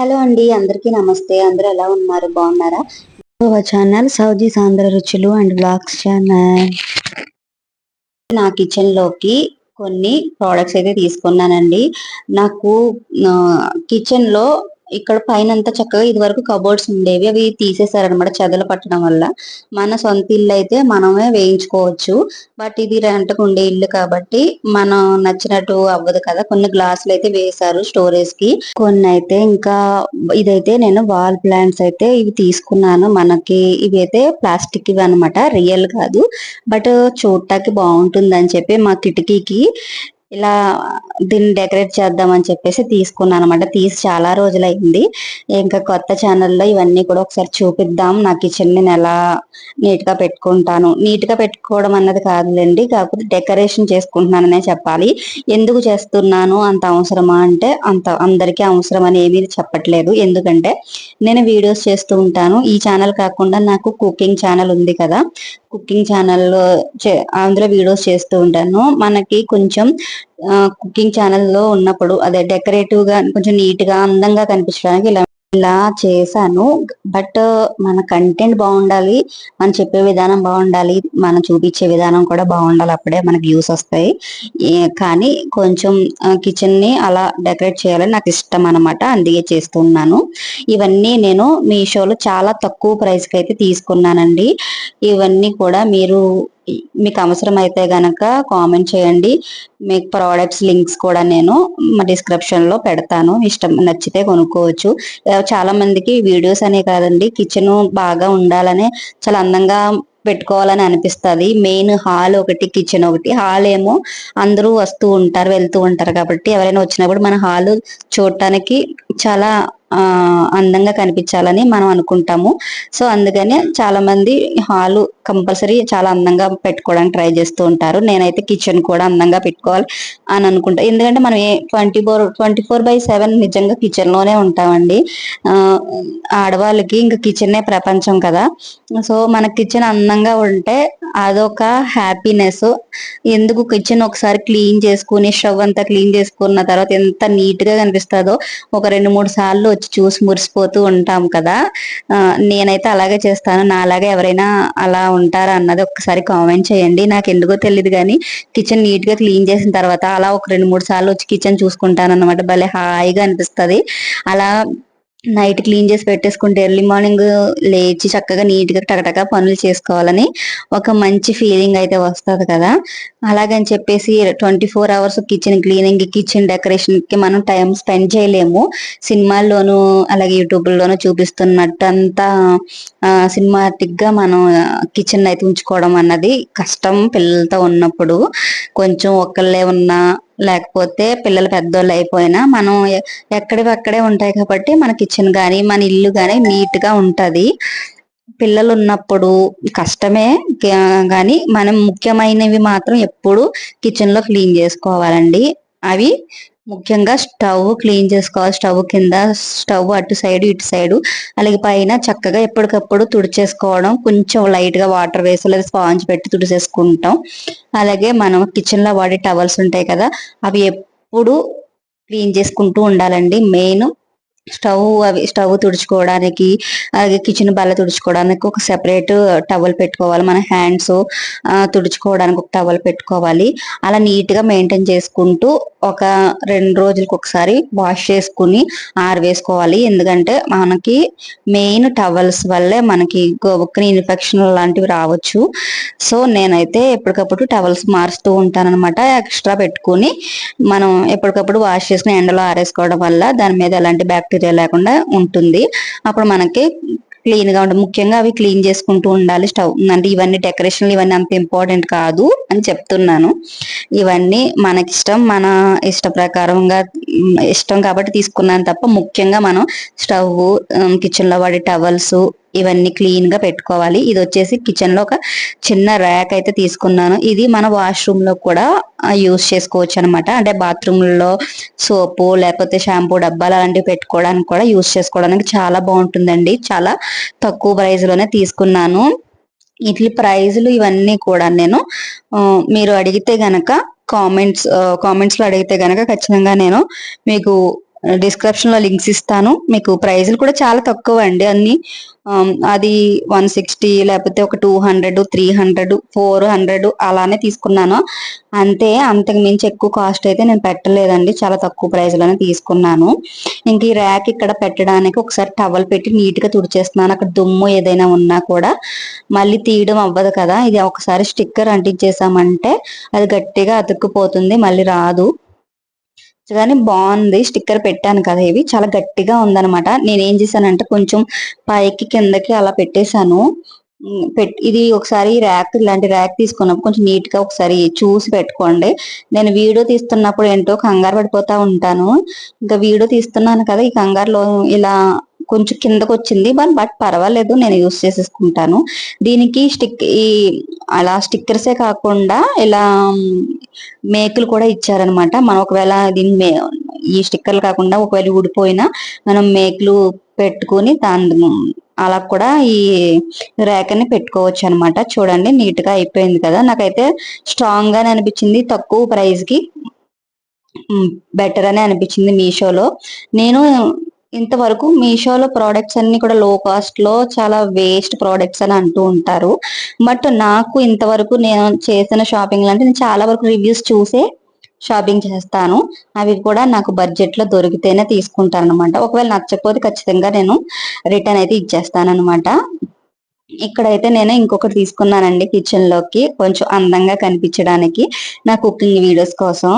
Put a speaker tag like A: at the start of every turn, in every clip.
A: Hello అండి, అందరికీ నమస్తే. అందరూ ఎలా ఉన్నారు? బాగున్నారా? ఛానల్ సౌజీ సాంద్ర రుచులు అండ్ బ్లాగ్స్ ఛానల్. నా కిచెన్ లోకి కొన్ని ప్రోడక్ట్స్ అయితే తీసుకున్నానండి. నాకు కిచెన్ లో ఇక్కడ పైన అంతా చక్కగా ఇది వరకు కబోర్డ్స్ ఉండేవి, అవి తీసేసారనమాట చెదలు పట్టడం వల్ల. మన సొంత ఇల్లు అయితే మనమే వేయించుకోవచ్చు, బట్ ఇది రెంట్కు ఉండే ఇల్లు కాబట్టి మనం నచ్చినట్టు అవ్వదు కదా. కొన్ని గ్లాసులు అయితే వేశారు స్టోరేజ్ కి, కొన్ని అయితే ఇంకా ఇదైతే నేను వాల్ ప్లాంట్స్ అయితే ఇవి తీసుకున్నాను. మనకి ఇవి అయితే ప్లాస్టిక్ ఇవి అనమాట, రియల్ కాదు, బట్ చూడటానికి బాగుంటుంది అని చెప్పి మా కిటికీకి ఇలా దీన్ని డెకరేట్ చేద్దామని చెప్పేసి తీసుకున్నాను అనమాట. తీసి చాలా రోజులైంది. ఇంకా కొత్త ఛానల్లో ఇవన్నీ కూడా ఒకసారి చూపిద్దాం. నా కిచెన్ నేను ఎలా నీట్ గా పెట్టుకుంటాను, నీట్ గా పెట్టుకోవడం అన్నది కాదులేండి, కాకపోతే డెకరేషన్ చేసుకుంటున్నాననే చెప్పాలి. ఎందుకు చేస్తున్నాను, అంత అవసరమా అంటే అంత అందరికీ అవసరం అని ఏమీ చెప్పట్లేదు. ఎందుకంటే నేను వీడియోస్ చేస్తూ ఉంటాను. ఈ ఛానల్ కాకుండా నాకు కుకింగ్ ఛానల్ ఉంది కదా, కుకింగ్ ఛానల్లో అందులో వీడియోస్ చేస్తూ ఉంటాను. మనకి కొంచెం కుకింగ్ ఛానల్లో ఉన్నప్పుడు అదే డెకరేటివ్ గా కొంచెం నీట్ గా అందంగా కనిపించడానికి ఇలా చేశాను. బట్ మన కంటెంట్ బాగుండాలి, మనం చెప్పే విధానం బాగుండాలి, మనం చూపించే విధానం కూడా బాగుండాలి, అప్పుడే మనకి వ్యూస్ వస్తాయి. కానీ కొంచెం కిచెన్ ని అలా డెకరేట్ చేయాలని నాకు ఇష్టం అనమాట, అందుకే చేస్తున్నాను. ఇవన్నీ నేను మీషోలో చాలా తక్కువ ప్రైస్ కి అయితే తీసుకున్నానండి. ఇవన్నీ కూడా మీకు అవసరం అయితే గనక కామెంట్ చేయండి. మీకు ప్రోడక్ట్స్ లింక్స్ కూడా నేను డిస్క్రిప్షన్ లో పెడతాను, ఇష్టం నచ్చితే కొనుక్కోవచ్చు. చాలా మందికి వీడియోస్ అనే కాదండి, కిచెన్ బాగా ఉండాలనే, చాలా అందంగా పెట్టుకోవాలని అనిపిస్తుంది. మెయిన్ హాల్ ఒకటి, కిచెన్ ఒకటి. హాల్ ఏమో అందరూ వస్తూ ఉంటారు వెళ్తూ ఉంటారు కాబట్టి ఎవరైనా వచ్చినప్పుడు మన హాల్ చూడటానికి చాలా అందంగా కనిపించాలని మనం అనుకుంటాము. సో అందుకని చాలా మంది హాల్ కంపల్సరీ చాలా అందంగా పెట్టుకోవడానికి ట్రై చేస్తూ ఉంటారు. నేనైతే కిచెన్ కూడా అందంగా పెట్టుకోవాలి అని అనుకుంటా. ఎందుకంటే మనం 24/7 నిజంగా కిచెన్ లోనే ఉంటామండి. ఆడవాళ్ళకి ఇంకా కిచెనే ప్రపంచం కదా. సో మన కిచెన్ అందంగా ఉంటే అదొక హ్యాపీనెస్. ఎందుకు కిచెన్ ఒకసారి క్లీన్ చేసుకుని స్టవ్ అంతా క్లీన్ చేసుకున్న తర్వాత ఎంత నీట్ గా కనిపిస్తుందో ఒక 2-3 సార్లు వచ్చి చూసి మురిసిపోతూ ఉంటాం కదా. నేనైతే అలాగే చేస్తాను. నాలాగే ఎవరైనా అలా ఉంటారా అన్నది ఒకసారి కామెంట్ చేయండి. నాకు ఎందుకో తెలియదు కానీ కిచెన్ నీట్ గా క్లీన్ చేసిన తర్వాత అలా ఒక 2-3 సార్లు వచ్చి కిచెన్ చూసుకుంటాను అనమాట. భలే హాయిగా అనిపిస్తుంది. అలా నైట్ క్లీన్ చేసి పెట్టేసుకుంటే ఎర్లీ మార్నింగ్ లేచి చక్కగా నీట్ గా టకటక పనులు చేసుకోవాలని ఒక మంచి ఫీలింగ్ అయితే వస్తుంది కదా. అలాగని చెప్పేసి 24 hours kitchen cleaning, kitchen decoration కి మనం టైం స్పెండ్ చేయలేము. సినిమాల్లోనూ అలాగే యూట్యూబ్ లోనూ చూపిస్తున్నట్టు అంతా సినిమాటిక్ గా మనం కిచెన్ అయితే ఉంచుకోవడం అన్నది కష్టం. పిల్లలతో ఉన్నప్పుడు కొంచెం ఒక్కళ్ళే ఉన్నా లేకపోతే పిల్లలు పెద్దోళ్ళు అయిపోయినా మనం ఎక్కడివి అక్కడే ఉంటాయి కాబట్టి మన కిచెన్ గానీ మన ఇల్లు గానీ నీట్ గా ఉంటది. పిల్లలు ఉన్నప్పుడు కష్టమే కానీ మనం ముఖ్యమైనవి మాత్రం ఎప్పుడు కిచెన్ లో క్లీన్ చేసుకోవాలండి. అవి ముఖ్యంగా స్టవ్ క్లీన్ చేసుకోవాలి. స్టవ్ కింద, స్టవ్ అటు సైడ్ ఇటు సైడు, అలాగే పైన చక్కగా ఎప్పటికప్పుడు తుడిచేసుకోవడం. కొంచెం లైట్ గా వాటర్ వేసి లేదా స్పాంజ్ పెట్టి తుడిచేసుకుంటాం. అలాగే మనం కిచెన్ లో వాడే టవల్స్ ఉంటాయి కదా, అవి ఎప్పుడు క్లీన్ చేసుకుంటూ ఉండాలండి. మెయిన్ స్టవ్ తుడుచుకోవడానికి, అలాగే కిచెన్ బల్ల తుడుచుకోవడానికి ఒక సెపరేట్ టవల్ పెట్టుకోవాలి. మన హ్యాండ్స్ తుడుచుకోవడానికి ఒక టవల్ పెట్టుకోవాలి. అలా నీట్ గా మెయింటైన్ చేసుకుంటూ ఒక 2 రోజులకు ఒకసారి వాష్ చేసుకుని ఆరవేసుకోవాలి. ఎందుకంటే మనకి మెయిన్ టవల్స్ వల్లే మనకి గోబుక్కుని ఇన్ఫెక్షన్ లాంటివి రావచ్చు. సో నేనైతే ఎప్పటికప్పుడు టవల్స్ మారుస్తూ ఉంటాను అనమాట. ఎక్స్ట్రా పెట్టుకుని మనం ఎప్పటికప్పుడు వాష్ చేసుకుని ఎండలో ఆరేసుకోవడం వల్ల దాని మీద ఎలాంటి బ్యాక్టీరియా లేకుండా ఉంటుంది. అప్పుడు మనకి క్లీన్ గా ఉంటుంది. ముఖ్యంగా అవి క్లీన్ చేసుకుంటూ ఉండాలి. స్టవ్ అంటే ఇవన్నీ డెకరేషన్లు ఇవన్నీ అంత ఇంపార్టెంట్ కాదు అని చెప్తున్నాను. ఇవన్నీ మనకిష్టం, మన ఇష్ట ప్రకారంగా ఇష్టం కాబట్టి తీసుకున్నాను తప్ప ముఖ్యంగా మనం స్టవ్, కిచెన్ లో వాడే టవల్స్ ఇవన్నీ క్లీన్ గా పెట్టుకోవాలి. ఇది వచ్చేసి కిచెన్ లో ఒక చిన్న ర్యాక్ అయితే తీసుకున్నాను. ఇది మన వాష్రూమ్ లో కూడా యూస్ చేసుకోవచ్చు అనమాట. అంటే బాత్రూమ్ లో సోపు లేకపోతే షాంపూ డబ్బాలు అలాంటివి పెట్టుకోవడానికి కూడా యూస్ చేసుకోవడానికి చాలా బాగుంటుందండి. చాలా తక్కువ ప్రైస్ లోనే తీసుకున్నాను. ఇట్లా ప్రైజులు ఇవన్నీ కూడా నేను మీరు అడిగితే గనక కామెంట్స్ లో అడిగితే గనక ఖచ్చితంగా నేను మీకు డిస్క్రిప్షన్ లో లింక్స్ ఇస్తాను. మీకు ప్రైజులు కూడా చాలా తక్కువ అండి అన్ని. అది 160 లేకపోతే ఒక 200, 300, 400 అలానే తీసుకున్నాను అంతే. అంతకు మించి ఎక్కువ కాస్ట్ అయితే నేను పెట్టలేదండి, చాలా తక్కువ ప్రైస్ లోనే తీసుకున్నాను. ఇంక ఈ ర్యాక్ ఇక్కడ పెట్టడానికి ఒకసారి టవల్ పెట్టి నీట్ గా తుడిచేస్తున్నాను. అక్కడ దుమ్ము ఏదైనా ఉన్నా కూడా మళ్ళీ తీయడం అవ్వదు కదా. ఇది ఒకసారి స్టిక్కర్ అంటించేసామంటే అది గట్టిగా అతుక్కుపోతుంది, మళ్ళీ రాదు. కానీ బాగుంది, స్టిక్కర్ పెట్టాను కదా, ఇవి చాలా గట్టిగా ఉందనమాట. నేను ఏం చేశానంటే కొంచెం పైకి కిందకి అలా పెట్టేశాను. ఇది ఒకసారి ర్యాక్, ఇలాంటి ర్యాక్ తీసుకున్నప్పుడు కొంచెం నీట్ గా ఒకసారి చూసి పెట్టుకోండి. నేను వీడియో తీస్తున్నప్పుడు ఏంటో కంగారు పడిపోతా ఉంటాను. ఇంకా వీడియో తీస్తున్నాను కదా, ఈ కంగారులో ఇలా కొంచెం కిందకు వచ్చింది, బట్ పర్వాలేదు, నేను యూస్ చేసేసుకుంటాను. దీనికి అలా స్టిక్కర్సే కాకుండా ఇలా మేకులు కూడా ఇచ్చారనమాట. మనం ఒకవేళ దీన్ని ఈ స్టిక్కర్లు కాకుండా ఒకవేళ ఊడిపోయినా మనం మేకులు పెట్టుకుని దాని అలా కూడా ఈ ర్యాక్ని పెట్టుకోవచ్చు అనమాట. చూడండి నీట్ గా అయిపోయింది కదా. నాకైతే స్ట్రాంగ్ గానే అనిపించింది, తక్కువ ప్రైస్ కి బెటర్ అని అనిపించింది మీషోలో. నేను ఇంతవరకు మీషోలో ప్రోడక్ట్స్ అన్ని కూడా లో కాస్ట్ లో చాలా వేస్ట్ ప్రోడక్ట్స్ అని అంటూ ఉంటారు. బట్ నాకు ఇంతవరకు నేను చేసిన షాపింగ్ అంటే నేను చాలా వరకు రివ్యూస్ చూసే షాపింగ్ చేస్తాను. అవి కూడా నాకు బడ్జెట్ లో దొరికితేనే తీసుకుంటాను అనమాట. ఒకవేళ నచ్చకపోతే ఖచ్చితంగా నేను రిటర్న్ అయితే ఇచ్చేస్తాను అనమాట. ఇక్కడైతే నేను ఇంకొకటి తీసుకున్నానండి కిచెన్ లోకి, కొంచెం అందంగా కనిపించడానికి నా కుకింగ్ వీడియోస్ కోసం.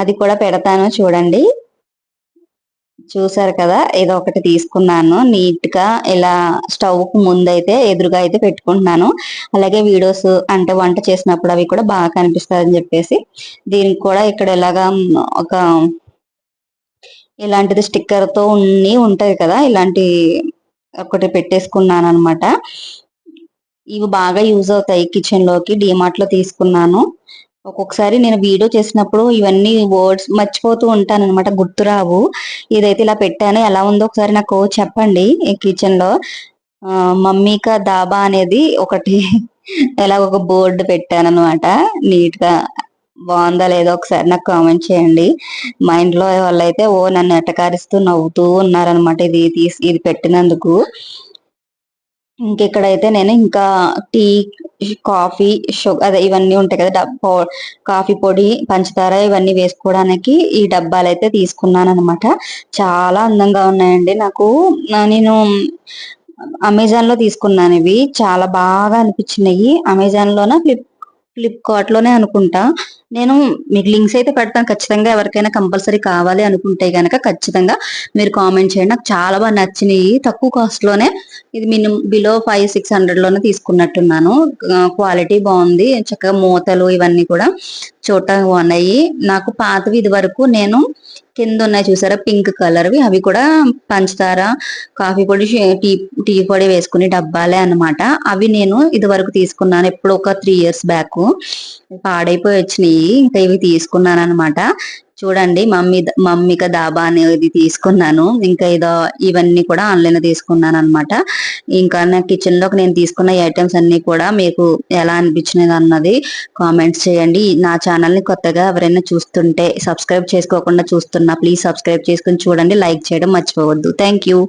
A: అది కూడా పెడతాను చూడండి. చూసారు కదా, ఏదో ఒకటి తీసుకున్నాను. నీట్ గా ఇలా స్టవ్ కు ముందైతే ఎదురుగా అయితే పెట్టుకుంటున్నాను. అలాగే వీడియోస్ అంటే వంట చేసినప్పుడు అవి కూడా బాగా కనిపిస్తాయని చెప్పేసి దీనికి కూడా ఇక్కడ ఇలాగా ఒక ఇలాంటిది స్టిక్కర్ తో ఉంటది కదా, ఇలాంటి ఒకటి పెట్టేసుకున్నాను అనమాట. ఇవి బాగా యూజ్ అవుతాయి కిచెన్ లోకి. డిమార్ట్ లో తీసుకున్నాను. ఒక్కొక్కసారి నేను వీడియో చేసినప్పుడు ఇవన్నీ వర్డ్స్ మర్చిపోతూ ఉంటాను అనమాట, గుర్తురావు. ఇదైతే ఇలా పెట్టాను, ఎలా ఉందో ఒకసారి నాకు చెప్పండి. ఈ కిచెన్ లో మమ్మీకా దాబా అనేది ఒకటి ఎలా ఒక బోర్డు పెట్టాను అనమాట. నీట్ గా బాగుందా లేదో ఒకసారి నాకు కామెంట్ చేయండి. మా ఇంట్లో వాళ్ళైతే నన్ను ఎటకారిస్తూ నవ్వుతూ ఉన్నారనమాట ఇది పెట్టినందుకు. ఇంకెక్కడైతే నేను ఇంకా టీ, కాఫీ, షుగర్ అదే ఇవన్నీ ఉంటాయి కదా, కాఫీ పొడి, పంచదార ఇవన్నీ వేసుకోవడానికి ఈ డబ్బాలు అయితే తీసుకున్నాను అనమాట. చాలా అందంగా ఉన్నాయండి. నేను అమెజాన్ లో తీసుకున్నాను. ఇవి చాలా బాగా అనిపించినాయి. అమెజాన్ లోన ఫ్లిప్కార్ట్ లోనే అనుకుంటా. నేను మీకు లింక్స్ అయితే పెడతాను ఖచ్చితంగా. ఎవరికైనా కంపల్సరీ కావాలి అనుకుంటే గనక ఖచ్చితంగా మీరు కామెంట్ చేయండి. నాకు చాలా బాగా నచ్చినాయి, తక్కువ కాస్ట్ లోనే. ఇది మినిమం బిలో 500-600 లోనే తీసుకున్నట్టున్నాను. క్వాలిటీ బాగుంది, చక్కగా మూతలు ఇవన్నీ కూడా చూడటానికి బాగున్నాయి. నాకు పాతవి ఇది వరకు నేను కింద ఉన్నాయి చూసారా పింక్ కలర్వి, అవి కూడా పంచదార, కాఫీ పొడి, టీ పొడి వేసుకుని డబ్బాలే అనమాట. అవి నేను ఇది వరకు తీసుకున్నాను ఎప్పుడు ఒక 3 years బ్యాక్. పాడైపోయి వచ్చినాయి, ఇంకా ఇవి తీసుకున్నాను అనమాట. చూడండి మమ్మీక దాబా అనేది తీసుకున్నాను. ఇంకా ఇవన్నీ కూడా ఆన్లైన్ లో తీసుకున్నాను అనమాట. ఇంకా నా కిచెన్ లోకి నేను తీసుకున్న ఐటమ్స్ అన్ని కూడా మీకు ఎలా అనిపించినది అన్నది కామెంట్స్ చేయండి. నా ఛానల్ ని కొత్తగా ఎవరైనా చూస్తుంటే సబ్స్క్రైబ్ చేసుకోకుండా చూస్తున్నా ప్లీజ్ సబ్స్క్రైబ్ చేసుకుని చూడండి, లైక్ చేయడం మర్చిపోవద్దు. Thank you.